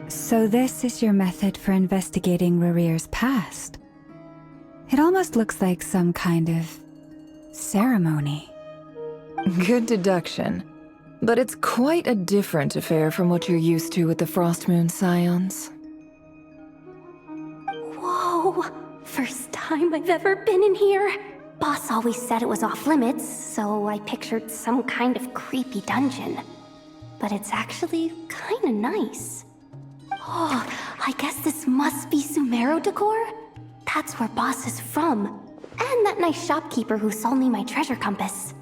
So this is your method for investigating Rerir's past. It almost looks like some kind of ceremony. Good deduction. But it's quite a different affair from what you're used to with the Frost Moon Scions. Whoa! First time I've ever been in here. Boss always said it was off limits, so I pictured some kind of creepy dungeon. But it's actually kinda nice. Oh, I guess this must be Sumero decor? That's where Boss is from. And that nice shopkeeper who sold me my treasure compass.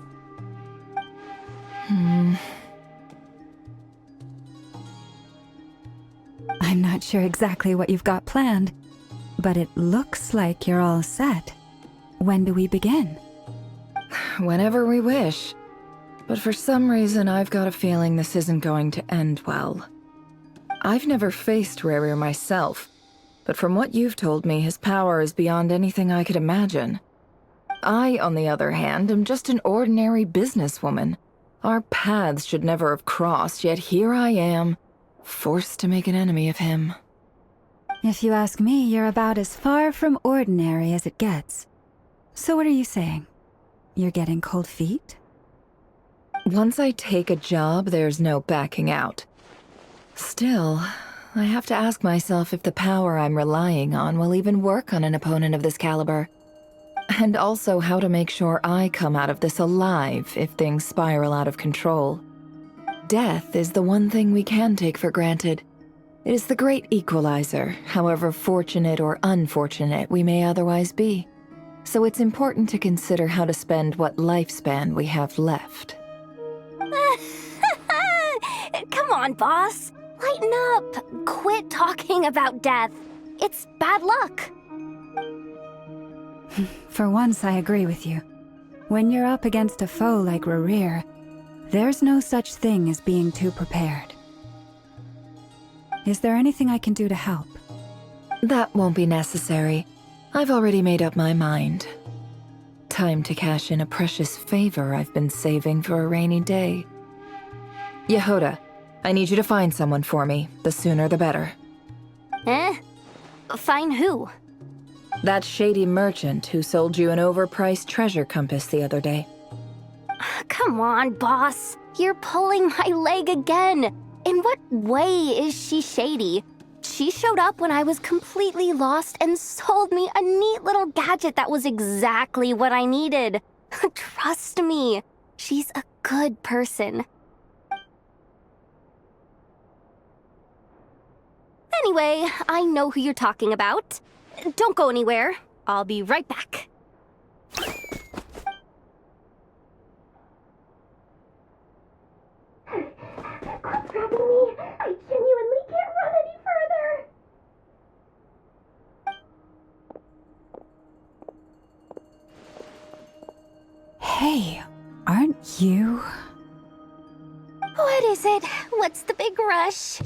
I'm not sure exactly what you've got planned, but it looks like you're all set. When do we begin? Whenever we wish. But for some reason, I've got a feeling this isn't going to end well. I've never faced Rerir myself, but from what you've told me, his power is beyond anything I could imagine. I, on the other hand, am just an ordinary businesswoman. Our paths should never have crossed, yet here I am, forced to make an enemy of him. If you ask me, you're about as far from ordinary as it gets. So what are you saying? You're getting cold feet? Once I take a job, there's no backing out. Still, I have to ask myself if the power I'm relying on will even work on an opponent of this caliber. And also how to make sure I come out of this alive if things spiral out of control. Death is the one thing we can take for granted. It is the great equalizer, however fortunate or unfortunate we may otherwise be. So it's important to consider how to spend what lifespan we have left. Come on, boss. Lighten up. Quit talking about death. It's bad luck. For once, I agree with you. When you're up against a foe like Rerir, there's no such thing as being too prepared. Is there anything I can do to help? That won't be necessary. I've already made up my mind. Time to cash in a precious favor I've been saving for a rainy day. Yehoda, I need you to find someone for me. The sooner the better. Eh? Find who? That shady merchant who sold you an overpriced treasure compass the other day. Come on, boss. You're pulling my leg again. In what way is she shady? She showed up when I was completely lost and sold me a neat little gadget that was exactly what I needed. Trust me, she's a good person. Anyway, I know who you're talking about. Don't go anywhere. I'll be right back. Quit grabbing me. I genuinely can't run any further. Hey, aren't you? What is it? What's the big rush?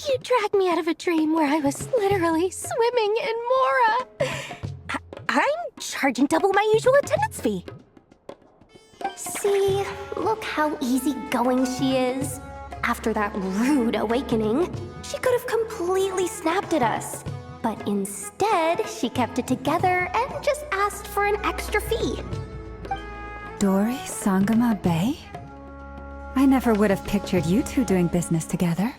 You dragged me out of a dream where I was literally swimming in Mora. I'm charging double my usual attendance fee. See, look how easygoing she is. After that rude awakening, she could have completely snapped at us. But instead, she kept it together and just asked for an extra fee. Dori Sangama Bay? I never would have pictured you two doing business together.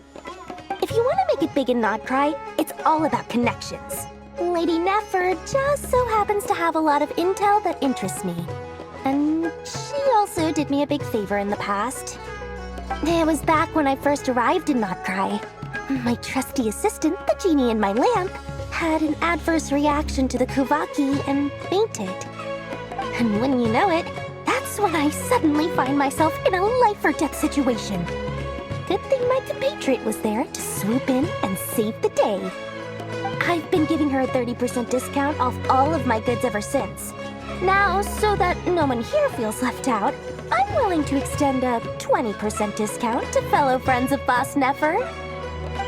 If you want to make it big and not cry, it's all about connections. Lady Nefer just so happens to have a lot of intel that interests me. And she also did me a big favor in the past. It was back when I first arrived in Not Cry. My trusty assistant, the genie in my lamp, had an adverse reaction to the Kuvaki and fainted. And when you know it, that's when I suddenly find myself in a life-or-death situation. Good thing my compatriot was there to swoop in and save the day. I've been giving her a 30% discount off all of my goods ever since. Now, so that no one here feels left out, I'm willing to extend a 20% discount to fellow friends of Boss Nefer.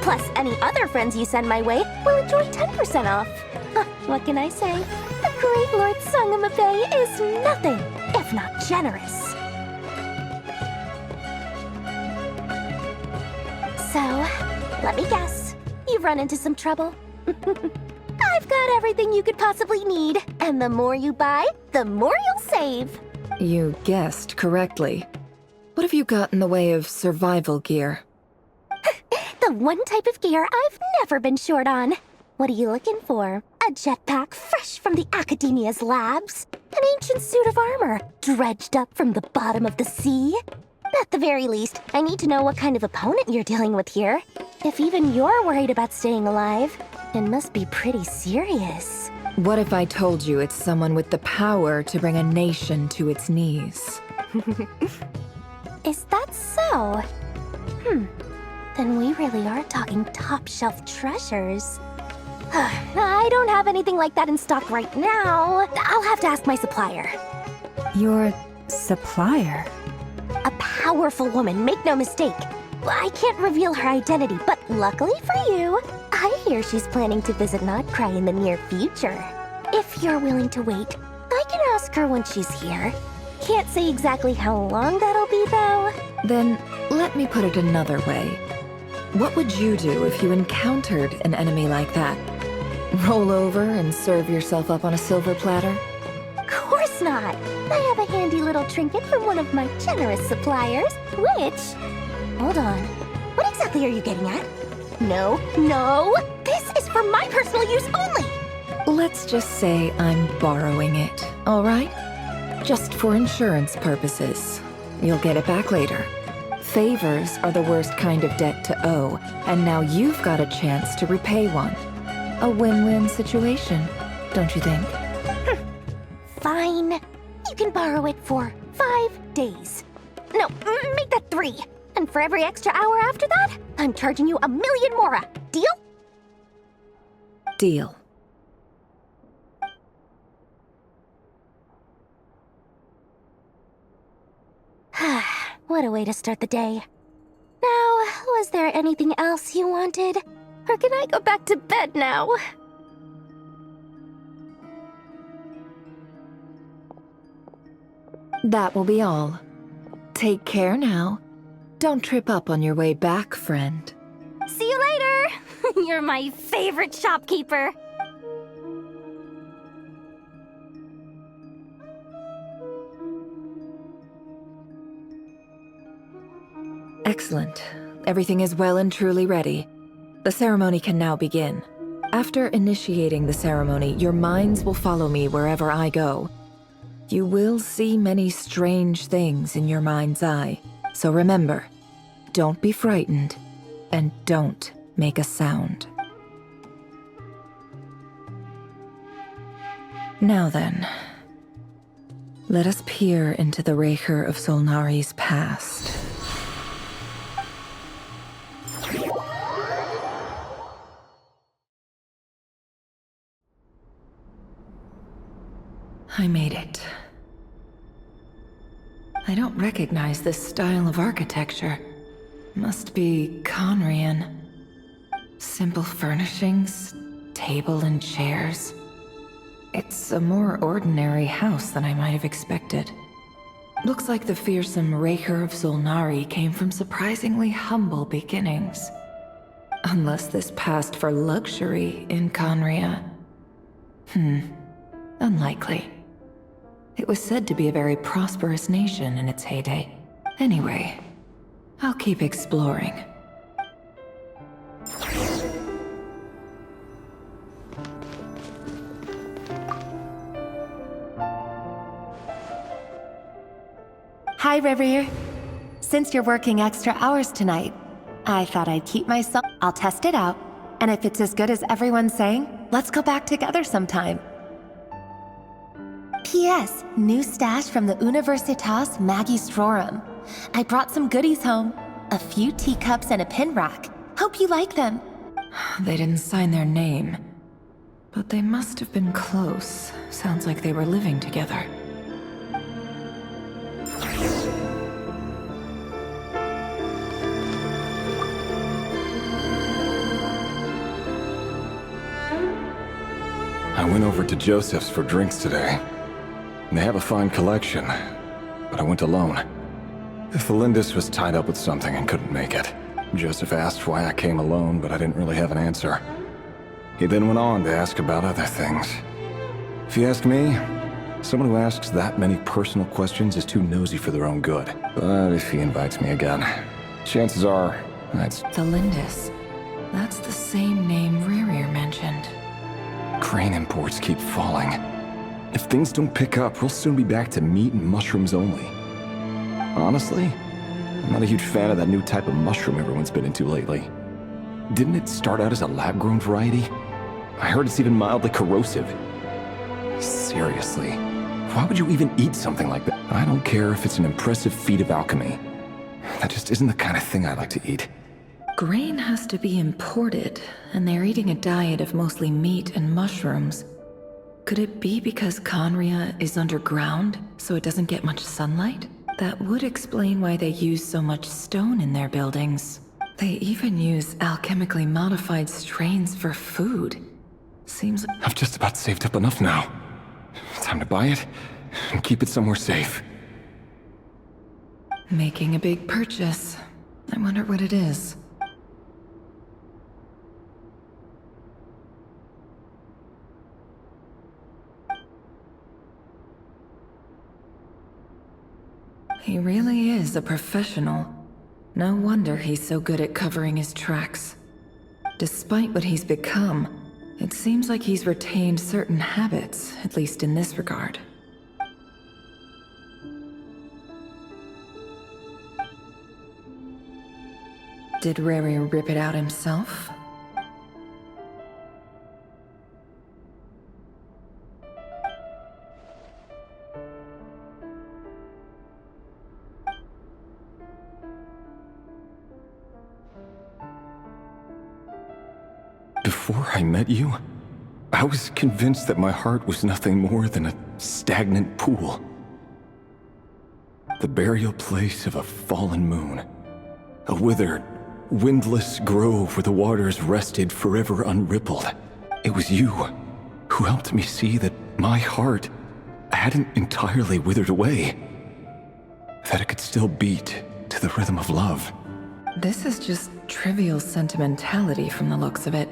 Plus, any other friends you send my way will enjoy 10% off. What can I say? The great Lord Sangama Bay is nothing if not generous. So, let me guess. You've run into some trouble. I've got everything you could possibly need, and the more you buy, the more you'll save. You guessed correctly. What have you got in the way of survival gear? The one type of gear I've never been short on. What are you looking for? A jetpack fresh from the Academia's labs? An ancient suit of armor dredged up from the bottom of the sea? At the very least, I need to know what kind of opponent you're dealing with here. If even you're worried about staying alive, it must be pretty serious. What if I told you it's someone with the power to bring a nation to its knees? Is that so? Then we really are talking top-shelf treasures. I don't have anything like that in stock right now. I'll have to ask my supplier. Your supplier? A powerful woman, make no mistake. I can't reveal her identity, but luckily for you, I hear she's planning to visit Notcry in the near future. If you're willing to wait, I can ask her when she's here. Can't say exactly how long that'll be, though. Then, let me put it another way. What would you do if you encountered an enemy like that? Roll over and serve yourself up on a silver platter? Course not. I have a handy little trinket from one of my generous suppliers, which... Hold on. What exactly are you getting at? No, this is for my personal use only! Let's just say I'm borrowing it, all right? Just for insurance purposes. You'll get it back later. Favors are the worst kind of debt to owe, and now you've got a chance to repay one. A win-win situation, don't you think? Fine. You can borrow it for 5 days. No, make that 3. And for every extra hour after that, I'm charging you 1,000,000 mora. Deal? Deal. What a way to start the day. Now, was there anything else you wanted? Or can I go back to bed now? That will be all. Take care now. Don't trip up on your way back, friend. See you later! You're my favorite shopkeeper. Excellent. Everything is well and truly ready. The ceremony can now begin. After initiating the ceremony, your minds will follow me wherever I go. You will see many strange things in your mind's eye. So remember, don't be frightened, and don't make a sound. Now then, let us peer into the Rerir of Solnari's past. I made it. I don't recognize this style of architecture. Must be Conrian. Simple furnishings, table and chairs. It's a more ordinary house than I might have expected. Looks like the fearsome Rerir of Solnari came from surprisingly humble beginnings. Unless this passed for luxury in Conria. Unlikely. It was said to be a very prosperous nation in its heyday. Anyway, I'll keep exploring. Hi, Rerir. Since you're working extra hours tonight, I thought I'd keep myself. I'll test it out, and if it's as good as everyone's saying, let's go back together sometime. P.S. New stash from the Universitas Magistrorum. I brought some goodies home. A few teacups and a pin rack. Hope you like them. They didn't sign their name, but they must have been close. Sounds like they were living together. I went over to Joseph's for drinks today. They have a fine collection, but I went alone. Felindis was tied up with something and couldn't make it. Joseph asked why I came alone, but I didn't really have an answer. He then went on to ask about other things. If you ask me, someone who asks that many personal questions is too nosy for their own good. But if he invites me again, chances are that's... The Lindis. That's the same name Rerir mentioned. Crane imports keep falling. If things don't pick up, we'll soon be back to meat and mushrooms only. Honestly, I'm not a huge fan of that new type of mushroom everyone's been into lately. Didn't it start out as a lab-grown variety? I heard it's even mildly corrosive. Seriously, why would you even eat something like that? I don't care if it's an impressive feat of alchemy. That just isn't the kind of thing I like to eat. Grain has to be imported, and they're eating a diet of mostly meat and mushrooms. Could it be because Conria is underground, so it doesn't get much sunlight? That would explain why they use so much stone in their buildings. They even use alchemically modified strains for food. Seems like... I've just about saved up enough now. Time to buy it and keep it somewhere safe. Making a big purchase. I wonder what it is. He really is a professional. No wonder he's so good at covering his tracks. Despite what he's become, it seems like he's retained certain habits, at least in this regard. Did Rerir rip it out himself? Before I met you, I was convinced that my heart was nothing more than a stagnant pool. The burial place of a fallen moon. A withered, windless grove where the waters rested forever unrippled. It was you who helped me see that my heart hadn't entirely withered away. That it could still beat to the rhythm of love. This is just trivial sentimentality from the looks of it.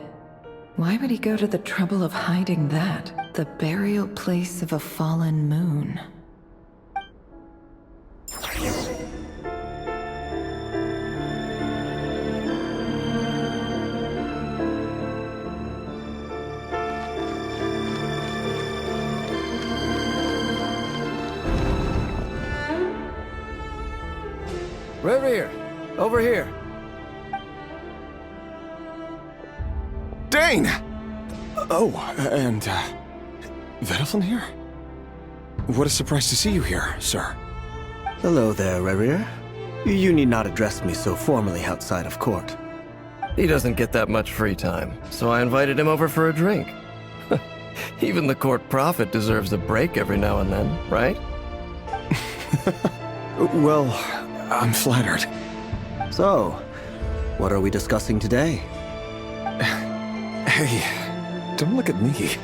Why would he go to the trouble of hiding that? The burial place of a fallen moon. Rerir, over here. Dane! Oh, and, Vedelflin here? What a surprise to see you here, sir. Hello there, Rerir. You need not address me so formally outside of court. He doesn't get that much free time, so I invited him over for a drink. Even the court prophet deserves a break every now and then, right? Well, I'm flattered. So, what are we discussing today? Hey, don't look at me.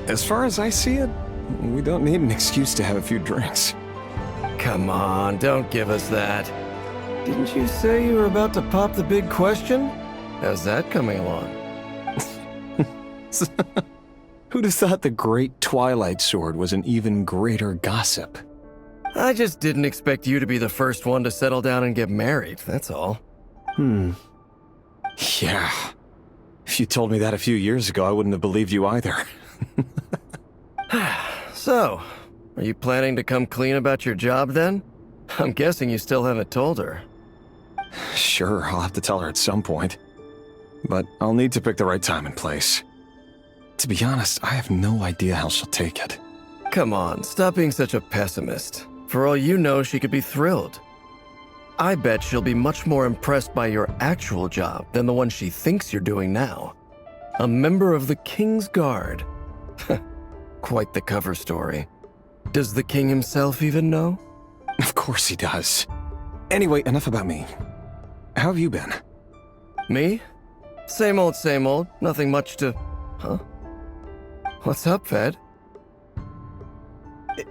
As far as I see it, we don't need an excuse to have a few drinks. Come on, don't give us that. Didn't you say you were about to pop the big question? How's that coming along? Who'd have thought the great Twilight Sword was an even greater gossip? I just didn't expect you to be the first one to settle down and get married, that's all. Yeah. If you told me that a few years ago, I wouldn't have believed you either. So, are you planning to come clean about your job then? I'm guessing you still haven't told her. Sure, I'll have to tell her at some point. But I'll need to pick the right time and place. To be honest, I have no idea how she'll take it. Come on, stop being such a pessimist. For all you know, she could be thrilled. I bet she'll be much more impressed by your actual job than the one she thinks you're doing now. A member of the King's Guard. Quite the cover story. Does the king himself even know? Of course he does. Anyway, enough about me. How have you been? Me? Same old, same old. Nothing much to... Huh? What's up, Fed?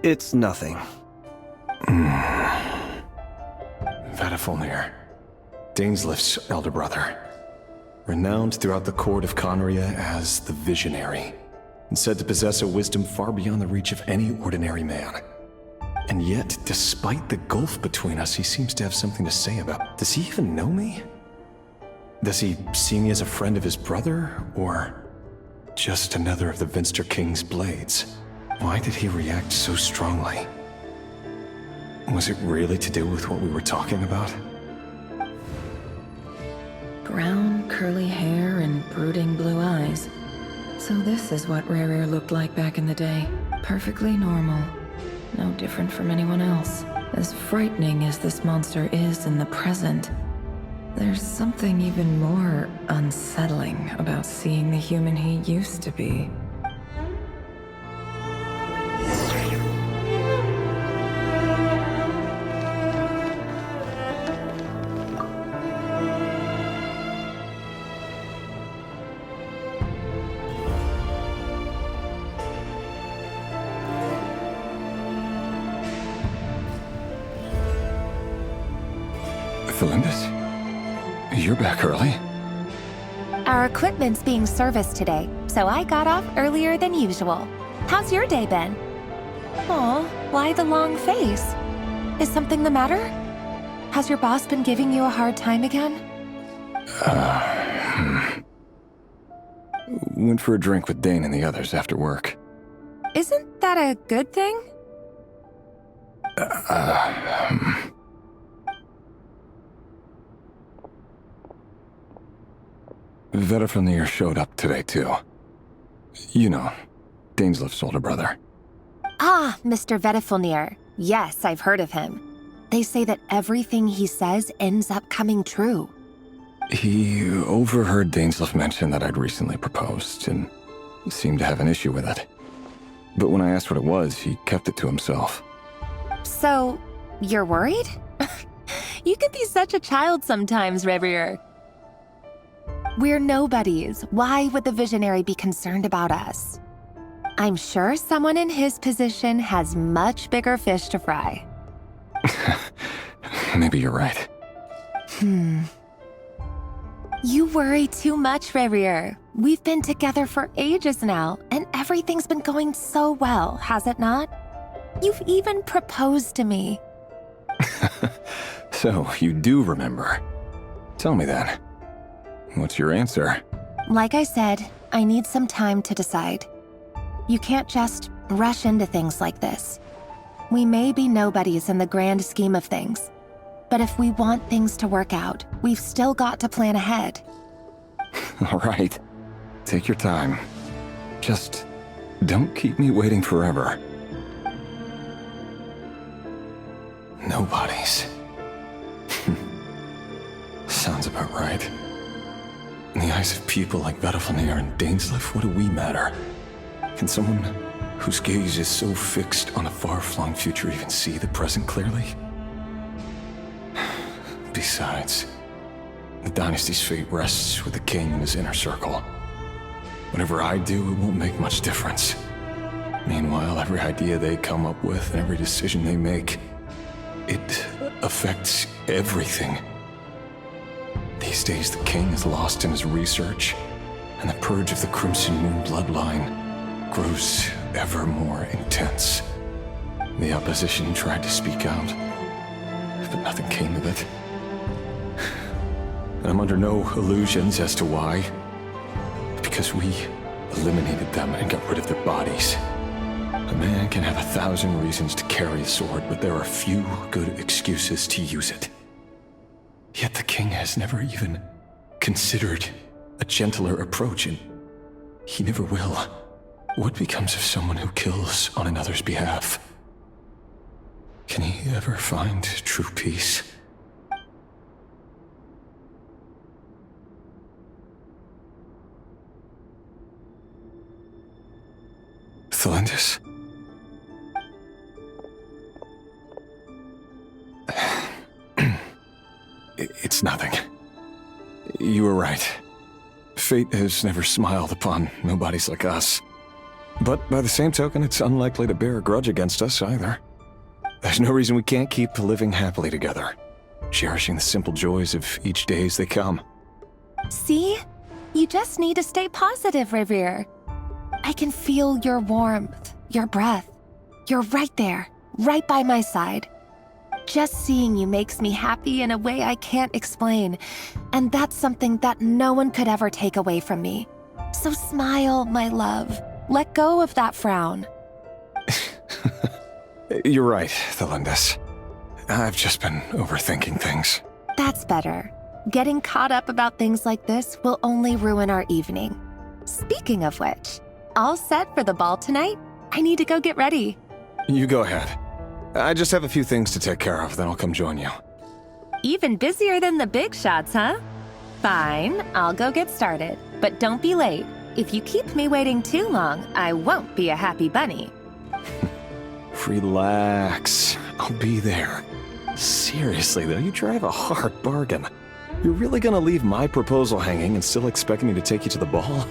It's nothing. Vedelflin here. Daneslif's elder brother. Renowned throughout the court of Conria as the Visionary, and said to possess a wisdom far beyond the reach of any ordinary man. And yet, despite the gulf between us, he seems to have something to say about. Does he even know me? Does he see me as a friend of his brother, or just another of the Vinster King's blades? Why did he react so strongly? Was it really to do with what we were talking about? Brown, curly hair and brooding blue eyes. So this is what Rerir looked like back in the day. Perfectly normal. No different from anyone else. As frightening as this monster is in the present, there's something even more unsettling about seeing the human he used to be. Felindis? You're back early? Our equipment's being serviced today, so I got off earlier than usual. How's your day been? Aw, why the long face? Is something the matter? Has your boss been giving you a hard time again? Went for a drink with Dane and the others after work. Isn't that a good thing? Vetter showed up today, too. You know, Daneslif's older brother. Ah, Mr. Vedifilnir. Yes, I've heard of him. They say that everything he says ends up coming true. He overheard Daneslif mention that I'd recently proposed, and seemed to have an issue with it. But when I asked what it was, he kept it to himself. So, you're worried? You can be such a child sometimes, Rerir. We're nobodies. Why would the Visionary be concerned about us? I'm sure someone in his position has much bigger fish to fry. Maybe you're right. You worry too much, Rerir. We've been together for ages now, and everything's been going so well, has it not? You've even proposed to me. So, you do remember. Tell me then. What's your answer? Like I said, I need some time to decide. You can't just rush into things like this. We may be nobodies in the grand scheme of things, but if we want things to work out, we've still got to plan ahead. All right. Take your time. Just don't keep me waiting forever. Nobodies. Sounds about right. In the eyes of people like Vedifilnir and Daneslif, what do we matter? Can someone whose gaze is so fixed on a far-flung future even see the present clearly? Besides, the dynasty's fate rests with the king and his inner circle. Whatever I do, it won't make much difference. Meanwhile, every idea they come up with and every decision they make, it affects everything. These days, the king is lost in his research, and the purge of the Crimson Moon bloodline grows ever more intense. The opposition tried to speak out, but nothing came of it. And I'm under no illusions as to why. Because we eliminated them and got rid of their bodies. A man can have 1,000 reasons to carry a sword, but there are few good excuses to use it. Yet the king has never even considered a gentler approach, and he never will. What becomes of someone who kills on another's behalf? Can he ever find true peace? Felindis? It's nothing. You were right. Fate has never smiled upon nobodies like us. But by the same token, it's unlikely to bear a grudge against us either. There's no reason we can't keep living happily together. cherishing the simple joys of each day as they come. See? You just need to stay positive, Rerir. I can feel your warmth, your breath. You're right there, right by my side. Just seeing you makes me happy in a way I can't explain, and that's something that no one could ever take away from me. So smile, my love. Let go of that frown. You're right, Thelindis. I've just been overthinking things. That's better. Getting caught up about things like this will only ruin our evening. Speaking of which, all set for the ball tonight? I need to go get ready. You go ahead. I just have a few things to take care of, then I'll come join you. Even busier than the big shots, huh? Fine, I'll go get started. But don't be late. If you keep me waiting too long, I won't be a happy bunny. Relax. I'll be there. Seriously, though, you drive a hard bargain. You're really gonna leave my proposal hanging and still expect me to take you to the ball?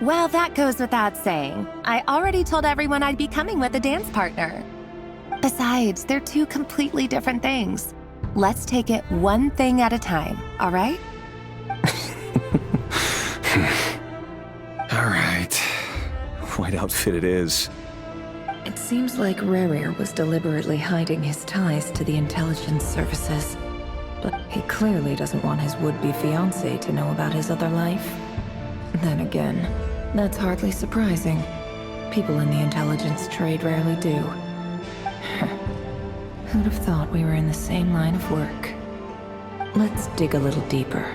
Well, that goes without saying. I already told everyone I'd be coming with a dance partner. Besides, they're two completely different things. Let's take it one thing at a time, all right? All right. White outfit it is. It seems like Rerir was deliberately hiding his ties to the intelligence services. But he clearly doesn't want his would-be fiancée to know about his other life. Then again, that's hardly surprising. People in the intelligence trade rarely do. Who'd have thought we were in the same line of work? Let's dig a little deeper.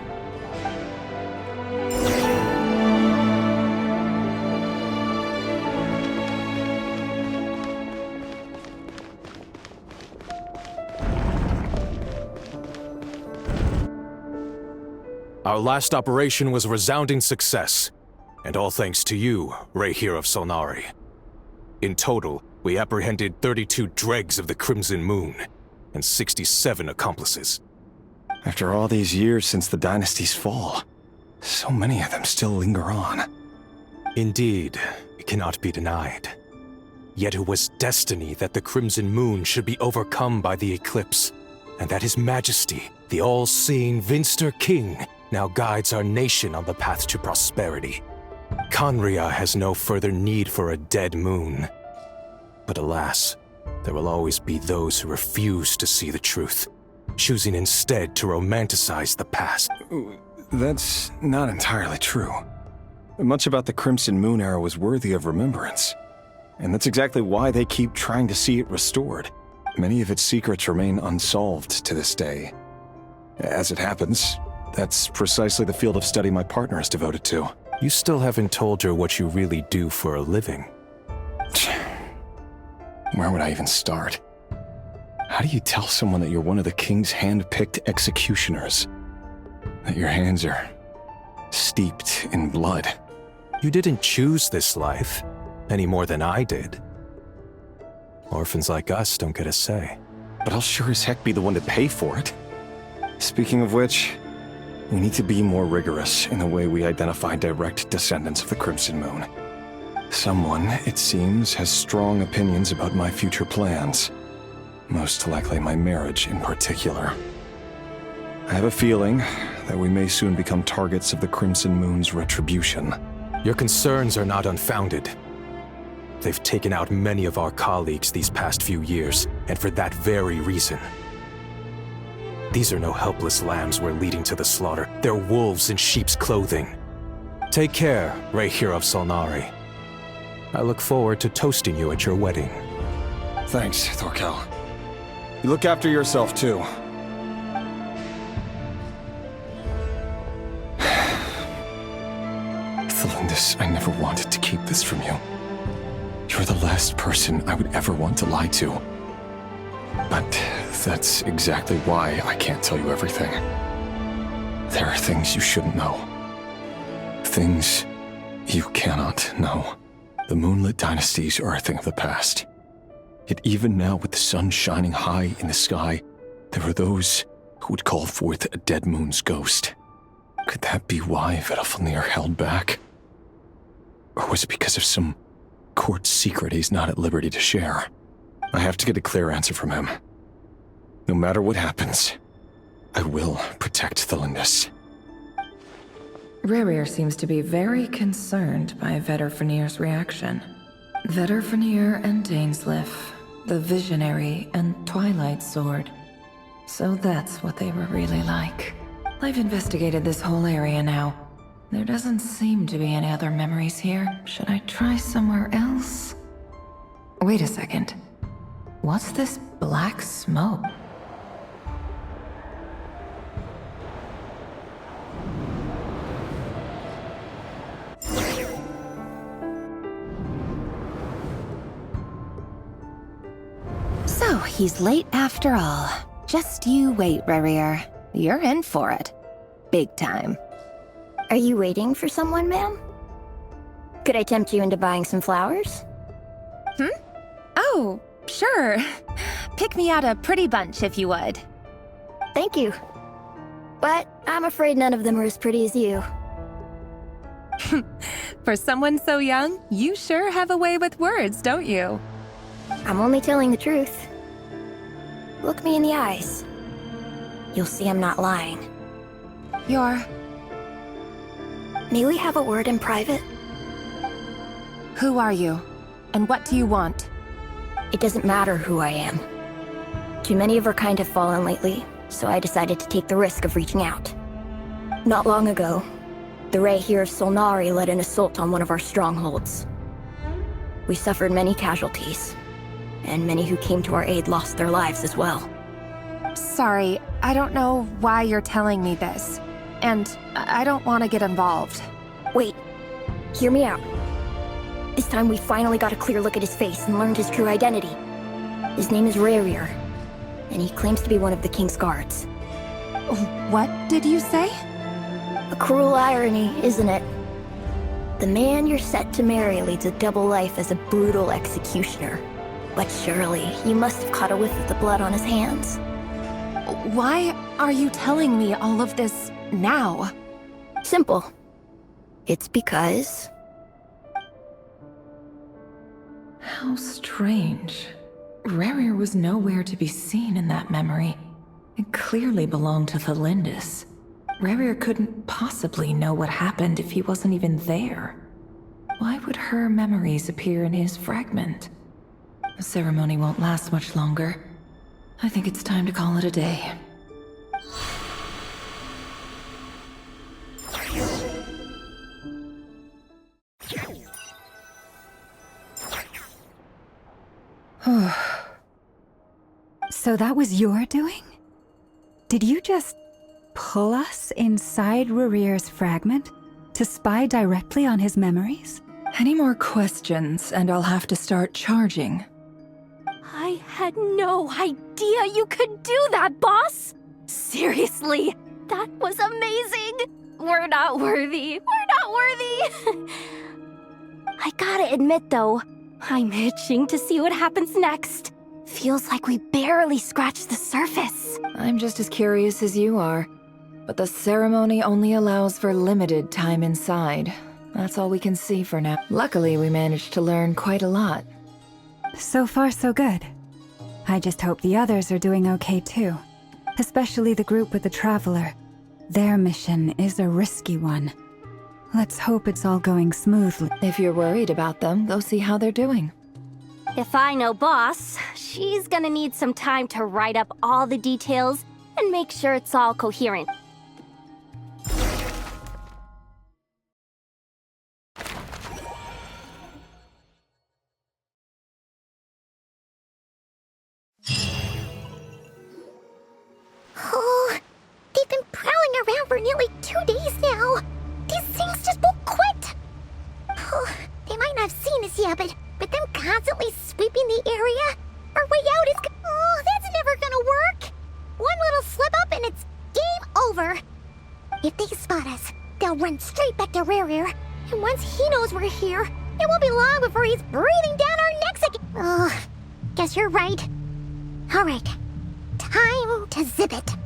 Our last operation was a resounding success, and all thanks to you, Rerir of Solnari. In total, we apprehended 32 dregs of the Crimson Moon, and 67 accomplices. After all these years since the dynasty's fall, so many of them still linger on. Indeed, it cannot be denied. Yet it was destiny that the Crimson Moon should be overcome by the eclipse, and that His Majesty, the all-seeing Vinster King, now guides our nation on the path to prosperity. Conria has no further need for a dead moon. But alas, there will always be those who refuse to see the truth, choosing instead to romanticize the past. That's not entirely true. Much about the Crimson Moon era was worthy of remembrance. And that's exactly why they keep trying to see it restored. Many of its secrets remain unsolved to this day. As it happens, that's precisely the field of study my partner is devoted to. You still haven't told her what you really do for a living. Where would I even start? How do you tell someone that you're one of the king's hand-picked executioners? That your hands are steeped in blood? You didn't choose this life, any more than I did. Orphans like us don't get a say. But I'll sure as heck be the one to pay for it. Speaking of which, we need to be more rigorous in the way we identify direct descendants of the Crimson Moon. Someone, it seems, has strong opinions about my future plans. Most likely my marriage in particular. I have a feeling that we may soon become targets of the Crimson Moon's retribution. Your concerns are not unfounded. They've taken out many of our colleagues these past few years, and for that very reason. These are no helpless lambs we're leading to the slaughter. They're wolves in sheep's clothing. Take care, Rerir of Solnari. I look forward to toasting you at your wedding. Thanks, Thorkel. You look after yourself, too. Thelindis, I never wanted to keep this from you. You're the last person I would ever want to lie to. But that's exactly why I can't tell you everything. There are things you shouldn't know. Things you cannot know. The moonlit dynasties are a thing of the past. Yet even now, with the sun shining high in the sky, there are those who would call forth a dead moon's ghost. Could that be why Vedalfnir held back? Or was it because of some court secret he's not at liberty to share? I have to get a clear answer from him. No matter what happens, I will protect the Lindis. Rerir seems to be very concerned by Vedderfanir's reaction. Vedderfanir and Dainsleif, the Visionary and Twilight Sword. So that's what they were really like. I've investigated this whole area now. There doesn't seem to be any other memories here. Should I try somewhere else? Wait a second. What's this black smoke? So, he's late after all. Just you wait, Rerir. You're in for it. Big time. Are you waiting for someone, ma'am? Could I tempt you into buying some flowers? Oh, sure. Pick me out a pretty bunch if you would. Thank you. But I'm afraid none of them are as pretty as you. For someone so young, you sure have a way with words, don't you? I'm only telling the truth. Look me in the eyes. You'll see I'm not lying. You're... May we have a word in private? Who are you? And what do you want? It doesn't matter who I am. Too many of our kind have fallen lately, so I decided to take the risk of reaching out. Not long ago, the Rerir of Solnari led an assault on one of our strongholds. We suffered many casualties, and many who came to our aid lost their lives as well. Sorry, I don't know why you're telling me this. And I don't want to get involved. Wait, hear me out. This time we finally got a clear look at his face and learned his true identity. His name is Rerir, and he claims to be one of the King's guards. What did you say? A cruel irony, isn't it? The man you're set to marry leads a double life as a brutal executioner. But surely, you must have caught a whiff of the blood on his hands. Why are you telling me all of this now? Simple. It's because... How strange. Rerir was nowhere to be seen in that memory. It clearly belonged to the Lindis. Rerir couldn't possibly know what happened if he wasn't even there. Why would her memories appear in his fragment? The ceremony won't last much longer. I think it's time to call it a day. So that was your doing? Did you just pull us inside Rerir's fragment to spy directly on his memories? Any more questions, and I'll have to start charging. I had no idea you could do that, boss! Seriously, that was amazing! We're not worthy. We're not worthy! I gotta admit, though, I'm itching to see what happens next. Feels like we barely scratched the surface. I'm just as curious as you are. But the ceremony only allows for limited time inside. That's all we can see for now. Luckily, we managed to learn quite a lot. So far, so good. I just hope the others are doing okay too. Especially the group with the Traveler. Their mission is a risky one. Let's hope it's all going smoothly. If you're worried about them, go see how they're doing. If I know boss, she's gonna need some time to write up all the details and make sure it's all coherent. Oh, they've been prowling around for nearly 2 days now. These things just won't quit. Oh, they might not have seen us yet, but them constantly sweeping the area, our way out is... Oh, that's never gonna work. One little slip up and it's game over. If they spot us, they'll run straight back to Rerir. And once he knows we're here, it won't be long before he's breathing down our necks again. Oh, guess you're right. All right, time to zip it.